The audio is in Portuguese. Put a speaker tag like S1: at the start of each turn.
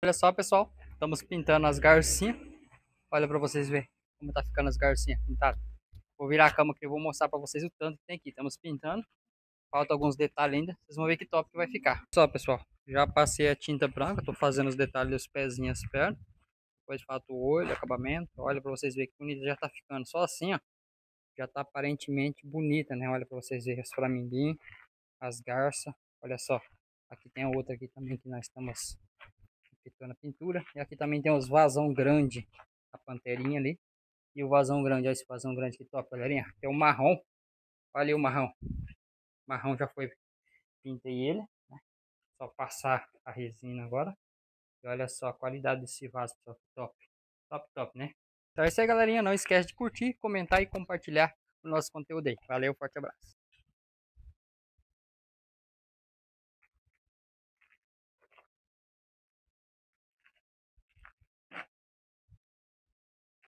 S1: Olha só, pessoal, estamos pintando as garcinhas. Olha pra vocês verem como tá ficando as garcinhas pintadas. Vou virar a cama aqui e vou mostrar pra vocês o tanto que tem aqui. Estamos pintando. Falta alguns detalhes ainda. Vocês vão ver que top que vai ficar. Olha só, pessoal, já passei a tinta branca. Tô fazendo os detalhes dos pezinhos, as pernas. Depois falta o olho, acabamento. Olha pra vocês verem que bonito já tá ficando. Só assim, ó. Já tá aparentemente bonita, né? Olha pra vocês verem os flaminguinhos, as garças. Olha só. Aqui tem a outra aqui também que nós estamos pintando a pintura. E aqui também tem os vazão grande. A panterinha ali. E o vazão grande. Olha esse vazão grande que top, galerinha. Tem o marrom. Olha ali o marrom. O marrom já foi. Pintei ele. Né? Só passar a resina agora. E olha só a qualidade desse vaso, pessoal. Top. Top, top, né? Então é isso aí, galerinha. Não esquece de curtir, comentar e compartilhar o nosso conteúdo aí. Valeu, forte abraço.